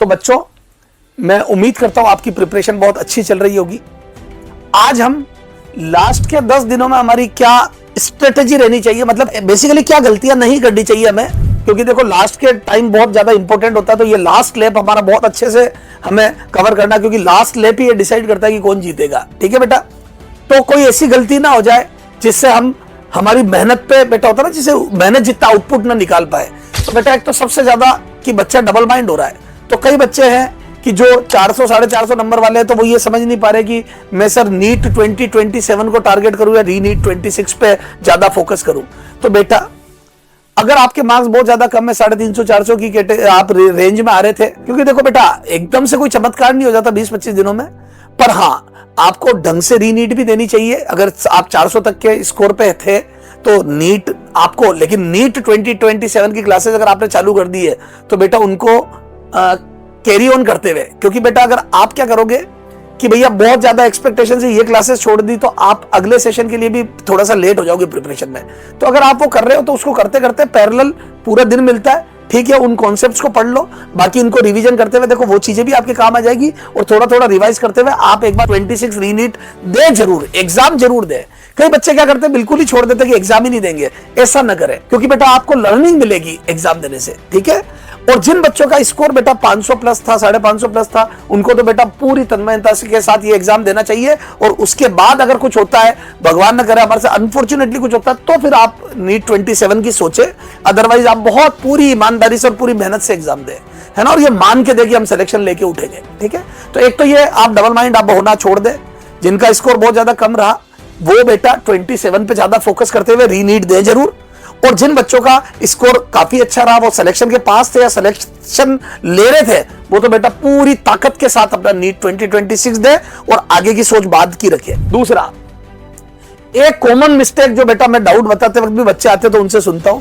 तो बच्चों, मैं उम्मीद करता हूं आपकी प्रिपरेशन बहुत अच्छी चल रही होगी। आज हम लास्ट के 10 दिनों में हमारी क्या स्ट्रेटेजी रहनी चाहिए, मतलब बेसिकली क्या गलतियां नहीं करनी चाहिए हमें, क्योंकि देखो लास्ट के टाइम बहुत ज्यादा इंपॉर्टेंट होता है। तो ये लास्ट लैप हमारा बहुत अच्छे से हमें कवर करना, क्योंकि लास्ट लैप ही ये डिसाइड करता है कि कौन जीतेगा। ठीक है बेटा, तो कोई ऐसी गलती ना हो जाए जिससे हम हमारी मेहनत पे बेटा होता है ना, जिससे मेहनत जितना आउटपुट ना निकाल पाए। तो बेटा एक तो सबसे ज्यादा कि बच्चा डबल माइंड हो रहा है। तो कई बच्चे हैं कि जो 400 450 नंबर वाले हैं, तो वो ये समझ नहीं पा रहे कि मैं सर नीट 2027 को टारगेट करूं या री नीट 26 पे ज्यादा फोकस करूं। तो बेटा अगर आपके मार्क्स बहुत ज्यादा कम है, 350 400 की आप रेंज में आ रहे थे, क्योंकि देखो बेटा एकदम से कोई चमत्कार नहीं हो जाता 20-25 दिनों में, पर हाँ आपको ढंग से री नीट भी देनी चाहिए। अगर आप 400 तक के स्कोर पे थे तो नीट आपको, लेकिन नीट 2027 की क्लासेस अगर आपने चालू कर दी है तो बेटा उनको कैरी ऑन करते हुए, क्योंकि बेटा अगर आप क्या करोगे कि भैया बहुत ज्यादा एक्सपेक्टेशन से ये क्लासेस छोड़ दी तो आप अगले सेशन के लिए भी थोड़ा सा लेट हो जाओगे प्रिपरेशन में। तो अगर आप वो कर रहे हो तो उसको करते करते पैरेलल पूरा दिन मिलता है, ठीक है, उन कॉन्सेप्ट्स को पढ़ लो, बाकी इनको रिवीजन करते हुए देखो वो चीजें भी आपके काम आ जाएगी, और थोड़ा थोड़ा रिवाइज करते हुए आप एक बार 26 रीनीट दे जरूर, एग्जाम जरूर दे। कई बच्चे क्या करते हैं, बिल्कुल ही छोड़ देते कि एग्जाम ही नहीं देंगे। ऐसा न करें, क्योंकि बेटा आपको लर्निंग मिलेगी एग्जाम देने से। ठीक है, और जिन बच्चों का स्कोर बेटा 500 प्लस था, 550 प्लस था, उनको तो बेटा पूरी तन्मयता के साथ ये एग्जाम देना चाहिए। और उसके बाद अगर कुछ होता है, भगवान न करे हमारे से अनफॉर्चुनेटली कुछ होता है, तो फिर आप नीट 27 की सोचे। अदरवाइज आप बहुत पूरी ईमानदारी से और पूरी मेहनत से एग्जाम दे, है ना, और ये मान के दे कि हम सिलेक्शन लेके उठेंगे। ठीक है, तो एक तो ये आप डबल माइंड आप होना छोड़ दे। जिनका स्कोर बहुत ज्यादा कम रहा वो बेटा 27 पे ज्यादा फोकस करते हुए री नीट दे जरूर। और जिन बच्चों का स्कोर काफी अच्छा रहा, वो सिलेक्शन के पास थे या सिलेक्शन ले रहे थे, वो तो बेटा पूरी ताकत के साथ अपना नीट 2026 दे और आगे की सोच बाद की रखे। दूसरा, एक कॉमन मिस्टेक जो बेटा मैं डाउट बताते वक्त भी बच्चे आते तो उनसे सुनता हूं,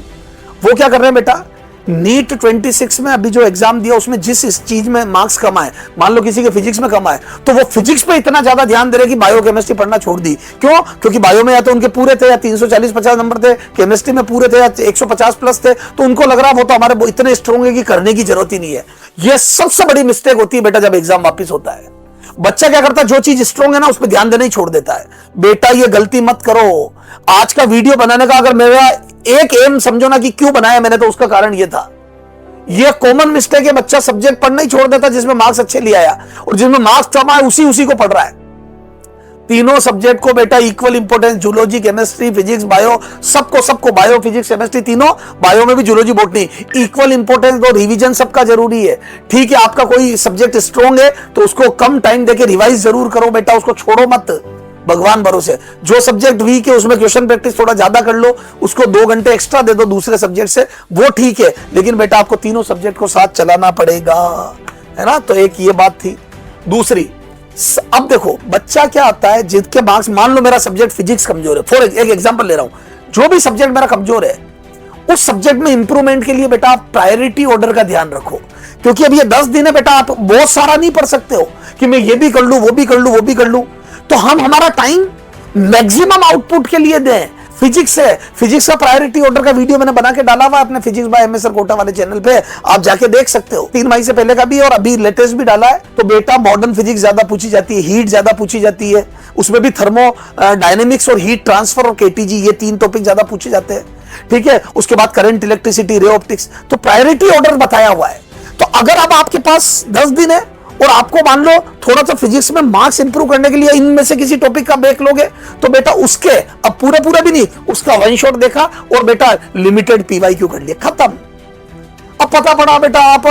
वो क्या कर रहे हैं बेटा, नीट 26 में अभी जो एग्जाम दिया उसमें जिस इस चीज में मार्क्स कम आए, मान लो किसी के फिजिक्स में कम आए, तो वो फिजिक्स पे इतना ज्यादा ध्यान दे रहे कि बायो केमिस्ट्री पढ़ना छोड़ दी। क्यों? क्योंकि बायो में या तो उनके पूरे थे या 340-50 नंबर थे, केमिस्ट्री में पूरे थे या 150 प्लस थे, तो उनको लग रहा वो तो हमारे इतने स्ट्रॉन्ग है कि करने की जरूरत ही नहीं है। यह सबसे बड़ी मिस्टेक होती है बेटा जब एग्जाम वापिस होता है। बच्चा क्या करता है, जो चीज स्ट्रॉन्ग है ना उस पर ध्यान देना ही छोड़ देता है। बेटा ये गलती मत करो। आज का वीडियो बनाने का अगर मेरा एक एम समझो ना कि क्यों बनाया मैंने, तो उसका कारण ये था। ये कॉमन मिस्टेक है, बच्चा सब्जेक्ट पढ़ना ही छोड़ देता जिसमें मार्क्स अच्छे ले आया, और जिसमें मार्क्स कम आए उसी को पढ़ रहा है। तीनों सब्जेक्ट को बेटा equal importance, zoology, chemistry, physics, bio, सबको बायो, फिजिक्स, केमिस्ट्री तीनों, बायो में भी जूलॉजी, बॉटनी, इक्वल इंपॉर्टेंस और रिवीजन सबका जरूरी है। ठीक है, आपका कोई सब्जेक्ट स्ट्रॉन्ग है तो उसको कम टाइम देके रिवाइज जरूर करो बेटा, उसको छोड़ो मत, भगवान भरोसे। जो सब्जेक्ट वीक है उसमें क्वेश्चन प्रैक्टिस थोड़ा ज्यादा कर लो, उसको 2 घंटे एक्स्ट्रा दे दो दूसरे सब्जेक्ट से, वो ठीक है, लेकिन बेटा आपको तीनों सब्जेक्ट को साथ चलाना पड़ेगा, है ना। तो एक ये बात थी। दूसरी, अब देखो बच्चा क्या आता है जिसके मार्क्स, मान लो मेरा सब्जेक्ट फिजिक्स कमजोर है, फॉर एक एग्जांपल ले रहा हूं, जो भी सब्जेक्ट मेरा कमजोर है उस सब्जेक्ट में इंप्रूवमेंट के लिए बेटा आप प्रायोरिटी ऑर्डर का ध्यान रखो। क्योंकि अब ये 10 दिन है बेटा, आप बहुत सारा नहीं पढ़ सकते हो कि मैं ये भी कर लूं, वो भी कर लूं, वो भी कर लूं। तो हम हमारा टाइम मैक्सिमम आउटपुट के लिए दें। फिजिक्स है, फिजिक्स का प्रायोरिटी ऑर्डर का वीडियो मैंने बना के डाला हुआ अपने फिजिक्स बाय एमएस कोटा वाले चैनल पे, आप जाके देख सकते हो। 3 मई से पहले का भी और अभी लेटेस्ट भी डाला है। तो बेटा मॉडर्न फिजिक्स ज्यादा पूछी जाती है, हीट ज्यादा पूछी जाती है, उसमें भी थर्मो डायनेमिक्स और हीट ट्रांसफर और केटीजी, ये 3 टॉपिक ज्यादा पूछे जाते हैं। ठीक है, उसके बाद करंट, इलेक्ट्रिसिटी, रे ऑप्टिक्स, तो प्रायोरिटी ऑर्डर बताया हुआ है। तो अगर अब आपके पास 10 दिन है और आपको मान लो थोड़ा सा फिजिक्स में मार्क्स इंप्रूव करने के लिए इनमें से किसी टॉपिक का ब्रेक लोगे, तो बेटा उसके अब पूरा भी नहीं, उसका वन शॉट देखा और बेटा लिमिटेड पीवाईक्यू कर लिया, खत्म। अब पता पड़ा बेटा आप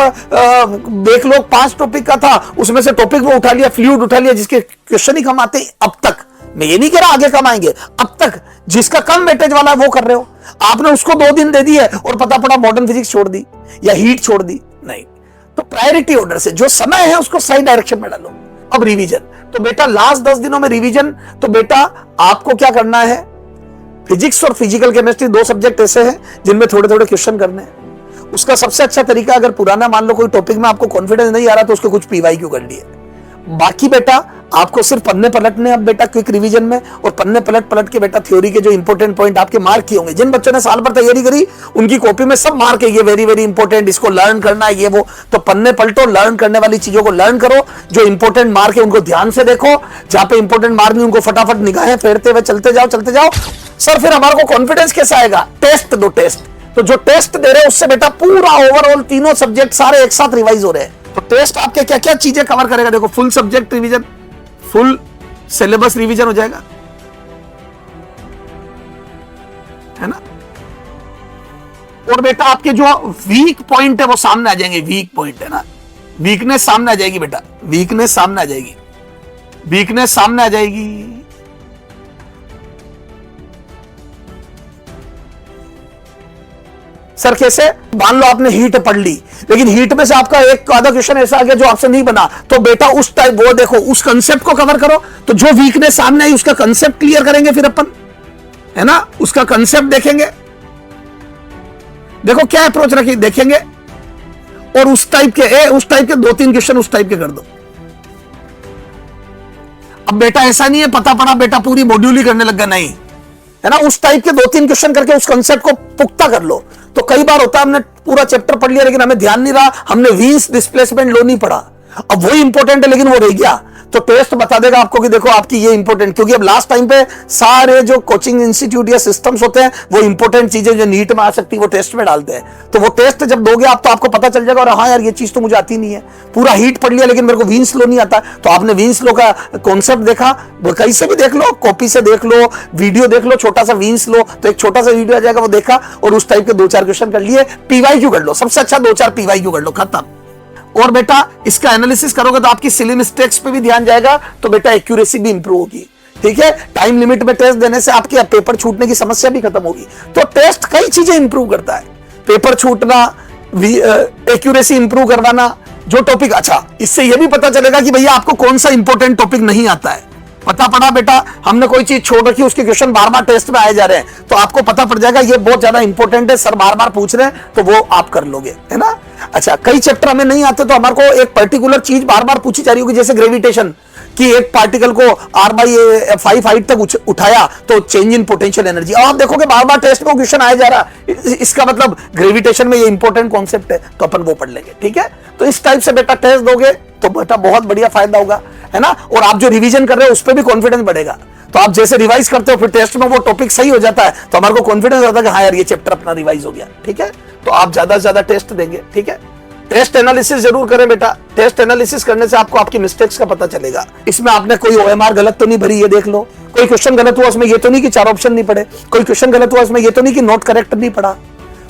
देख लो 5 टॉपिक का था, उसमें से टॉपिक वो उठा लिया, फ्लूइड उठा लिया, जिसके क्वेश्चन ही कम आते हैं अब तक। मैं ये नहीं कह रहा आगे कम आएंगे, अब तक जिसका कम वेटेज वाला है वो कर रहे हो। आपने उसको 2 दिन दे दिए और पता पड़ा मॉडर्न फिजिक्स छोड़ दी या हीट छोड़ दी, नहीं। तो प्रायोरिटी ऑर्डर से जो समय है उसको सही डायरेक्शन में डालो। अब रिवीजन, तो बेटा लास्ट 10 दिनों में रिवीजन, तो बेटा आपको क्या करना है, फिजिक्स और फिजिकल केमिस्ट्री 2 सब्जेक्ट ऐसे हैं जिनमें थोड़े थोड़े क्वेश्चन करने हैं। उसका सबसे अच्छा तरीका, अगर पुराना मान लो कोई टॉपिक में आपको कॉन्फिडेंस नहीं आ रहा तो उसको कुछ पीवाईक्यू कर लिए। बाकी बेटा आपको सिर्फ पन्ने पलटने अब बेटा क्विक रिवीजन में, और पन्ने पलट पलट के बेटा थ्योरी के जो इंपॉर्टेंट पॉइंट आपके मार्क किए होंगे। जिन बच्चों ने साल भर तैयारी करी उनकी कॉपी में सब मार्क है, ये वेरी वेरी इंपॉर्टेंट, इसको लर्न करना है, ये वो। तो पन्ने पलटो, लर्न करने वाली चीजों को लर्न करो, जो इंपॉर्टेंट मार्क है उनको ध्यान से देखो, जहां पे इंपॉर्टेंट मार्क नहीं उनको फटाफट निगाहें फेरते हुए चलते जाओ चलते जाओ। सर फिर हमारे को कॉन्फिडेंस कैसा आएगा? टेस्ट दो, टेस्ट। तो जो टेस्ट दे रहे हैं उससे बेटा पूरा ओवरऑल तीनों सब्जेक्ट सारे एक साथ रिवाइज हो रहे हैं। तो टेस्ट आपके क्या क्या चीजें कवर करेगा? देखो, full subject revision, full syllabus revision हो जाएगा, है ना। और बेटा आपके जो वीक पॉइंट है वो सामने आ जाएंगे, वीक पॉइंट है ना, वीकनेस सामने आ जाएगी बेटा, वीकनेस सामने आ जाएगी, वीकनेस सामने आ जाएगी। सर कैसे? मान लो आपने हीट पढ़ ली, लेकिन हीट में से आपका एक आधा क्वेश्चन ऐसा आ गया जो आपसे नहीं बना, तो बेटा उस टाइप वो देखो, उस कंसेप्ट को कवर करो। तो जो वीकनेस सामने आई उसका कंसेप्ट क्लियर करेंगे फिर अपन, है ना, उसका कंसेप्ट देखेंगे। देखो क्या अप्रोच रखी, देखेंगे, और उस टाइप के 2-3 क्वेश्चन उस टाइप के कर दो। अब बेटा ऐसा नहीं है पता पड़ा बेटा पूरी मॉड्यूल ही करने लग गया, नहीं, है ना। उस टाइप के 2-3 क्वेश्चन करके उस कंसेप्ट को पुख्ता कर लो। तो कई बार होता है हमने पूरा चैप्टर पढ़ लिया लेकिन हमें ध्यान नहीं रहा, हमने व्हील्स डिस्प्लेसमेंट लॉ नहीं पढ़ा, अब वो इंपॉर्टेंट है लेकिन वो रह गया। तो टेस्ट बता देगा आपको कि देखो आपकी ये इंपॉर्टेंट, क्योंकि अब लास्ट टाइम पे सारे जो कोचिंग इंस्टीट्यूट या सिस्टम्स होते हैं वो इंपॉर्टेंट चीजें जो नीट में आ सकती है वो टेस्ट में डालते हैं। तो वो टेस्ट जब दोगे आप तो आपको पता चल जाएगा, और हाँ यार ये चीज तो मुझे आती नहीं है, पूरा हीट पढ़ लिया लेकिन मेरे को व्हील्स लॉ नहीं आता। तो आपने व्हील्स लॉ का कॉन्सेप्ट देखा, वो कहीं से भी देख लो, कॉपी से देख लो, वीडियो देख लो, छोटा सा व्हील्स लॉ, तो एक छोटा सा वीडियो आ जाएगा, वो देखा और उस टाइप के 2-4 क्वेश्चन कर लिए, पीवाईक्यू कर लो, सबसे अच्छा 2-4 पीवाईक्यू कर लो, खत्म। और बेटा इसका एनालिसिस करोगे तो आपकी सिली मिस्टेक्स पे भी ध्यान जाएगा, तो बेटा एक्यूरेसी भी इंप्रूव होगी, ठीक है। टाइम लिमिट में टेस्ट देने से आपके पेपर छूटने की समस्या भी खत्म होगी। तो टेस्ट कई चीजें इंप्रूव करता है, पेपर छूटना, एक्यूरेसी इंप्रूव करवाना, जो टॉपिक, अच्छा इससे यह भी पता चलेगा कि भैया आपको कौन सा इंपॉर्टेंट टॉपिक नहीं आता है। पता पड़ा बेटा हमने कोई चीज छोड़ रखी, उसके क्वेश्चन बार बार टेस्ट में आए जा रहे हैं, तो आपको पता पड़ जाएगा ये बहुत ज्यादा इंपॉर्टेंट है, सर बार बार पूछ रहे हैं, तो वो आप कर लोगे, है ना। अच्छा कई चैप्टर हमें नहीं आते तो हमारे को एक पर्टिकुलर चीज बार बार पूछी जा रही होगी, जैसे ग्रेविटेशन कि एक पार्टिकल को r/5 हाइट तक उठाया तो चेंज इन पोटेंशियल एनर्जी। अब आप देखोगे बार बार टेस्ट में क्वेश्चन आया जा रहा है, इसका मतलब ग्रेविटेशन में ये इंपॉर्टेंट कॉन्सेप्ट है, तो अपन वो पढ़ लेंगे, ठीक है। तो इस टाइप से बेटा टेस्ट दोगे तो बेटा बहुत बढ़िया फायदा होगा, है ना। और आप जो रिवीजन कर रहे हो उस पर भी कॉन्फिडेंस बढ़ेगा। तो आप जैसे रिवाइज करते हो फिर टेस्ट में वो टॉपिक सही हो जाता है, तो हमारे को कॉन्फिडेंस आता है कि हाँ यार ये चैप्टर अपना रिवाइज हो गया, ठीक है। तो आप ज्यादा से ज्यादा टेस्ट देंगे, ठीक है। टेस्ट एनालिसिस जरूर करें बेटा, टेस्ट एनालिसिस करने से आपको आपकी मिस्टेक्स का पता चलेगा। इसमें आपने कोई OMR गलत तो नहीं भरी, ये देख लो, कोई क्वेश्चन गलत हुआ उसमें ये तो नहीं कि 4 ऑप्शन नहीं पढ़े, कोई क्वेश्चन गलत हुआ उसमें ये तो नहीं कि नोट करेक्ट नहीं पढ़ा,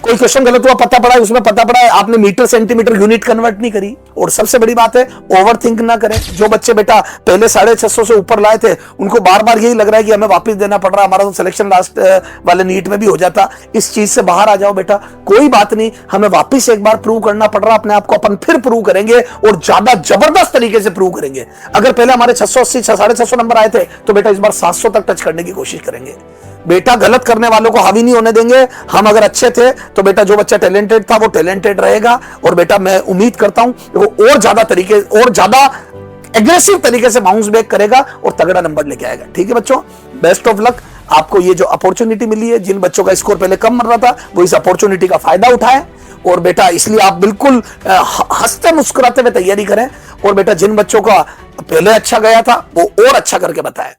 कोई क्वेश्चन गलत हुआ पता पड़ा उसमें पता पड़ा है आपने मीटर सेंटीमीटर यूनिट कन्वर्ट नहीं करी। और सबसे बड़ी बात है ओवर थिंक ना करें। जो बच्चे बेटा पहले 650 से ऊपर लाए थे उनको बार बार यही लग रहा है कि हमें वापस देना पड़ रहा, हमारा तो सिलेक्शन लास्ट वाले नीट में भी हो जाता, इस चीज से बाहर आ जाओ बेटा, कोई बात नहीं, हमें वापस एक बार प्रूव करना पड़ रहा अपने आप को, अपन फिर प्रूव करेंगे और ज्यादा जबरदस्त तरीके से प्रूव करेंगे। अगर पहले हमारे 680 650 नंबर आए थे तो बेटा इस बार 700 तक टच करने की कोशिश करेंगे बेटा। गलत करने वालों को हावी नहीं होने देंगे। हम अगर अच्छे थे तो बेटा जो बच्चा टैलेंटेड था वो टैलेंटेड रहेगा, और बेटा मैं उम्मीद करता हूं वो और ज्यादा एग्रेसिव तरीके से बाउंस बैक करेगा और तगड़ा नंबर लेके आएगा, ठीक है बच्चों। Best of luck. आपको ये जो अपॉर्चुनिटी मिली है, जिन बच्चों का स्कोर पहले कम मर रहा था वो इस अपॉर्चुनिटी का फायदा उठाए, और बेटा इसलिए आप बिल्कुल हंसते मुस्कुराते हुए तैयारी करें, और बेटा जिन बच्चों का पहले अच्छा गया था वो और अच्छा करके बताएं।